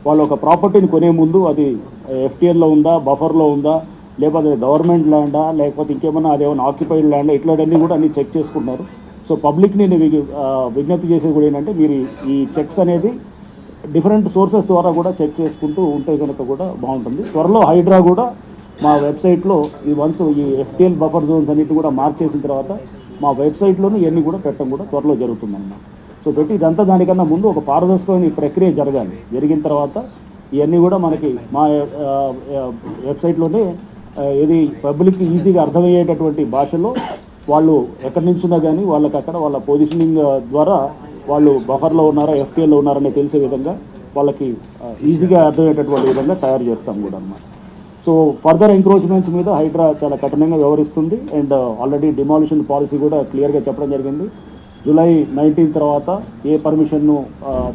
వాళ్ళు ఒక ప్రాపర్టీని కొనే ముందు అది ఎఫ్టీఎల్లో ఉందా, బఫర్లో ఉందా, లేకపోతే గవర్నమెంట్ ల్యాండా, లేకపోతే ఇంకేమన్నా అదేమన్నా ఆక్యుపైడ్ ల్యాండా, ఇట్లాంటివన్నీ కూడా అన్ని చెక్ చేసుకుంటున్నారు. సో పబ్లిక్ని నేను విజ్ఞప్తి చేసేది కూడా ఏంటంటే మీరు ఈ చెక్స్ అనేది డిఫరెంట్ సోర్సెస్ ద్వారా కూడా చెక్ చేసుకుంటూ ఉంటే కనుక కూడా బాగుంటుంది. త్వరలో హైడ్రా కూడా మా వెబ్సైట్లో ఈ వన్స్ ఈ ఎఫ్టీఎల్ బఫర్ జోన్స్ అన్నిటి కూడా మార్చేసిన తర్వాత మా వెబ్సైట్లోనూ ఇవన్నీ కూడా పెట్టడం కూడా త్వరలో జరుగుతుందన్నమాట. సో పెట్టి ఇదంతా దానికన్నా ముందు ఒక పారదర్శకమైన ఈ ప్రక్రియ జరగాలి. జరిగిన తర్వాత ఇవన్నీ కూడా మనకి మా వెబ్సైట్లోనే ఇది పబ్లిక్కి ఈజీగా అర్థమయ్యేటటువంటి భాషలో వాళ్ళు ఎక్కడి నుంచున్నా కానీ వాళ్ళకి అక్కడ వాళ్ళ పొజిషనింగ్ ద్వారా వాళ్ళు బఫర్లో ఉన్నారా, ఎఫ్టీఎల్లో ఉన్నారని తెలిసే విధంగా వాళ్ళకి ఈజీగా అర్థమయ్యేటటువంటి విధంగా తయారు చేస్తాం కూడా అన్నమాట. సో ఫర్దర్ ఎంక్రోచ్మెంట్స్ మీద హైడ్రా చాలా కఠినంగా వ్యవహరిస్తుంది. అండ్ ఆల్రెడీ డిమాలిషన్ పాలసీ కూడా క్లియర్గా చెప్పడం జరిగింది. జూలై 19 తర్వాత ఏ పర్మిషన్ను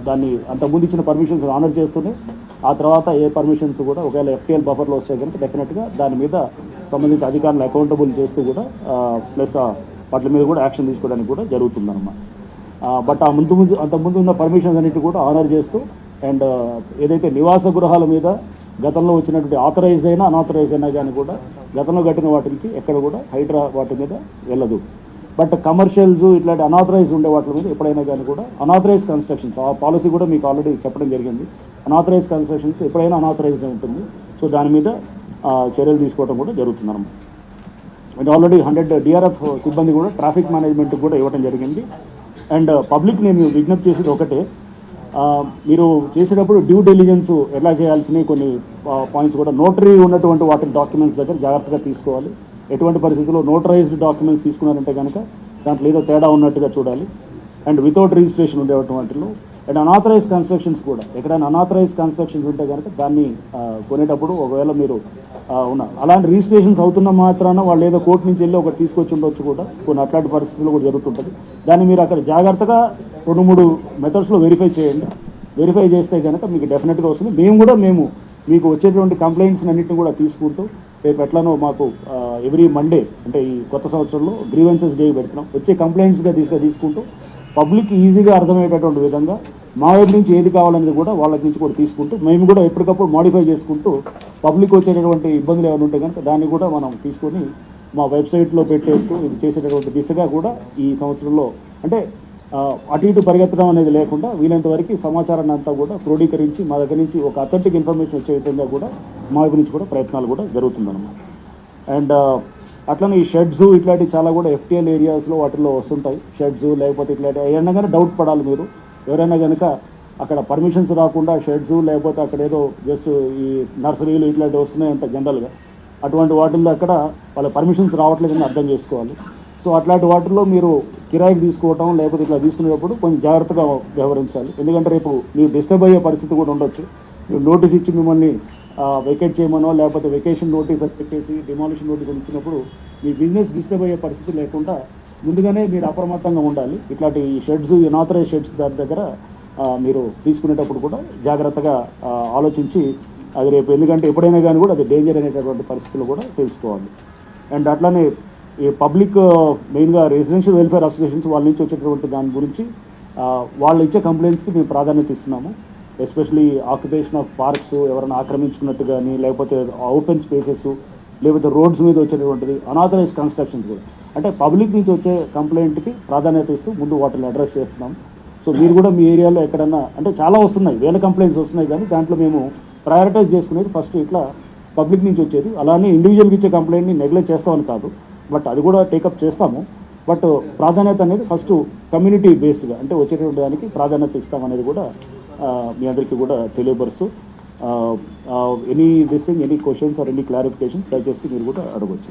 దాన్ని అంతకుముందు ఇచ్చిన పర్మిషన్స్ ఆనర్ చేస్తూనే ఆ తర్వాత ఏ పర్మిషన్స్ కూడా ఒకవేళ ఎఫ్టీఎల్ బఫర్లో వస్తే కనుక డెఫినెట్గా దాని మీద సంబంధిత అధికారులు అకౌంటబుల్ చేస్తూ కూడా ప్లస్ వాటి మీద కూడా యాక్షన్ తీసుకోవడానికి కూడా జరుగుతుందన్నమాట. బట్ అంతకుముందు ఉన్న పర్మిషన్స్ అన్నిటి కూడా ఆనర్ చేస్తూ అండ్ ఏదైతే నివాస గృహాల మీద గతంలో వచ్చినటువంటి ఆథరైజ్డ్ అయినా అనాథరైజ్ అయినా కానీ కూడా గతంలో కట్టిన వాటికి ఎక్కడ కూడా హైడ్రా వాటి మీద వెళ్ళదు. బట్ కమర్షియల్స్ ఇట్లాంటి అనాథరైజ్ ఉండే వాటి మీద ఎప్పుడైనా కానీ కూడా అనాథరైజ్ కన్స్ట్రక్షన్స్ ఆ పాలసీ కూడా మీకు ఆల్రెడీ చెప్పడం జరిగింది. అనాథరైజ్ కన్స్ట్రక్షన్స్ ఎప్పుడైనా అనాథరైజ్డ్ ఉంటుంది. సో దాని మీద చర్యలు తీసుకోవడం కూడా జరుగుతుందన్నమాట. అండ్ ఆల్రెడీ 100 డిఆర్ఎఫ్ సిబ్బంది కూడా ట్రాఫిక్ మేనేజ్మెంట్ కూడా ఇవ్వడం జరిగింది. అండ్ పబ్లిక్ నేను విజ్ఞప్తి చేసేది ఒకటే, మీరు చేసేటప్పుడు డ్యూ డెలిజెన్స్ ఎలా చేయాల్సినవి కొన్ని పాయింట్స్ కూడా నోటరీ ఉన్నటువంటి వాటి డాక్యుమెంట్స్ దగ్గర జాగ్రత్తగా తీసుకోవాలి. ఎటువంటి పరిస్థితుల్లో నోటరైజ్డ్ డాక్యుమెంట్స్ తీసుకున్నారంటే కనుక దాంట్లో ఏదో తేడా ఉన్నట్టుగా చూడాలి. అండ్ వితౌట్ రిజిస్ట్రేషన్ ఉండేటువంటి వాటిలో అండ్ అనాథరైజ్ కన్స్ట్రక్షన్స్ కూడా ఎక్కడైనా అనాథరైజ్ కన్స్ట్రక్షన్స్ ఉంటే కనుక దాన్ని కొనేటప్పుడు ఒకవేళ మీరు అలాంటి రిజిస్ట్రేషన్స్ అవుతున్న మాత్రాన వాళ్ళు ఏదో కోర్టు నుంచి వెళ్ళి ఒకటి తీసుకొచ్చి ఉండొచ్చు కూడా కొన్ని అట్లాంటి పరిస్థితుల్లో కూడా జరుగుతుంటుంది. దాన్ని మీరు అక్కడ జాగ్రత్తగా 2-3 మెథడ్స్లో వెరిఫై చేయండి. వెరిఫై చేస్తే కనుక మీకు డెఫినెట్గా వస్తుంది. మేము మీకు వచ్చేటువంటి కంప్లైంట్స్ అన్నింటిని కూడా తీసుకుంటూ రేపు ఎట్లానో మాకు ఎవ్రీ మండే అంటే ఈ కొత్త సంవత్సరంలో గ్రీవెన్సెస్ డే పెడుతున్నాం. వచ్చే కంప్లైంట్స్గా తీసుకుంటూ పబ్లిక్ ఈజీగా అర్థమయ్యేటటువంటి విధంగా మా వైపు నుంచి ఏది కావాలనేది కూడా వాళ్ళ నుంచి కూడా తీసుకుంటూ మేము కూడా ఎప్పటికప్పుడు మోడిఫై చేసుకుంటూ పబ్లిక్ వచ్చేటటువంటి ఇబ్బందులు ఏమైనా ఉంటే కనుక దాన్ని కూడా మనం తీసుకొని మా వెబ్సైట్లో పెట్టేస్తూ ఇది చేసేటటువంటి దిశగా కూడా ఈ సంవత్సరంలో అంటే అటు ఇటు పరిగెత్తడం అనేది లేకుండా వీలైనంత వరకు సమాచారాన్ని అంతా కూడా క్రోడీకరించి మా దగ్గర నుంచి ఒక అథెంటిక్ ఇన్ఫర్మేషన్ వచ్చే విధంగా కూడా మా వైపు నుంచి కూడా ప్రయత్నాలు కూడా జరుగుతుందన్నమాట. అండ్ అట్లనే ఈ షెడ్స్ ఇట్లాంటివి చాలా కూడా ఎఫ్టీఎల్ ఏరియాస్లో వాటిల్లో వస్తుంటాయి. షెడ్స్ లేకపోతే ఇట్లాంటి ఏమన్నా కానీ డౌట్ పడాలి మీరు ఎవరైనా కనుక అక్కడ పర్మిషన్స్ రాకుండా షెడ్స్ లేకపోతే అక్కడ ఏదో జస్ట్ ఈ నర్సరీలు ఇట్లాంటివి వస్తున్నాయంట జనరల్గా అటువంటి వాటిల్లో అక్కడ వాళ్ళ పర్మిషన్స్ రావట్లేదని అర్థం చేసుకోవాలి. సో అట్లాంటి వాటిల్లో మీరు కిరాయికి తీసుకోవటం లేకపోతే ఇట్లా తీసుకునేటప్పుడు కొంచెం జాగ్రత్తగా వ్యవహరించాలి. ఎందుకంటే రేపు మీరు డిస్టర్బ్ అయ్యే పరిస్థితి కూడా ఉండొచ్చు. మీరు నోటీస్ ఇచ్చి మిమ్మల్ని వెకేట్ చేయమనో లేకపోతే వెకేషన్ నోటీస్ అని పెట్టేసి డిమాలిషన్ నోటీస్ ఇచ్చినప్పుడు మీ బిజినెస్ డిస్టర్బ్ అయ్యే పరిస్థితి లేకుండా ముందుగానే మీరు అప్రమత్తంగా ఉండాలి. ఇట్లాంటి షెడ్స్ అనాథరైజ్ షెడ్స్ దాని దగ్గర మీరు తీసుకునేటప్పుడు కూడా జాగ్రత్తగా ఆలోచించి అది రేపు ఎందుకంటే ఎప్పుడైనా కానీ కూడా అది డేంజర్ అనేటటువంటి పరిస్థితులు కూడా తెలుసుకోవాలి. అండ్ అట్లానే ఈ పబ్లిక్ మెయిన్గా రెసిడెన్షియల్ వెల్ఫేర్ అసోసియేషన్స్ వాళ్ళ నుంచి వచ్చేటటువంటి దాని గురించి వాళ్ళు ఇచ్చే కంప్లైంట్స్కి మేము ప్రాధాన్యత ఇస్తున్నాము. ఎస్పెషలీ ఆక్యుపేషన్ ఆఫ్ పార్క్స్ ఎవరైనా ఆక్రమించుకున్నట్టు కానీ లేకపోతే ఓపెన్ స్పేసెస్ లేకపోతే రోడ్స్ మీద వచ్చేటటువంటిది అనాథరైజ్ కన్స్ట్రక్షన్స్ కూడా అంటే పబ్లిక్ నుంచి వచ్చే కంప్లైంట్కి ప్రాధాన్యత ఇస్తూ ముందు వాటిని అడ్రస్ చేస్తున్నాం. సో మీరు కూడా మీ ఏరియాలో ఎక్కడన్నా అంటే చాలా వస్తున్నాయి, వేల కంప్లైంట్స్ వస్తున్నాయి, కానీ దాంట్లో మేము ప్రయారిటైజ్ చేసుకునేది ఫస్ట్ ఇట్లా పబ్లిక్ నుంచి వచ్చేది. అలానే ఇండివిజువల్కి ఇచ్చే కంప్లైంట్ని నెగ్లెక్ట్ చేస్తామని కాదు, బట్ అది కూడా టేకప్ చేస్తాము. బట్ ప్రాధాన్యత అనేది ఫస్ట్ కమ్యూనిటీ బేస్డ్గా అంటే వచ్చేటువంటి దానికి ప్రాధాన్యత ఇస్తామనేది కూడా మీ అందరికీ కూడా తెలియపరుస్తూ any questions or any clarifications దయచేసి మీరు కూడా అడగవచ్చు.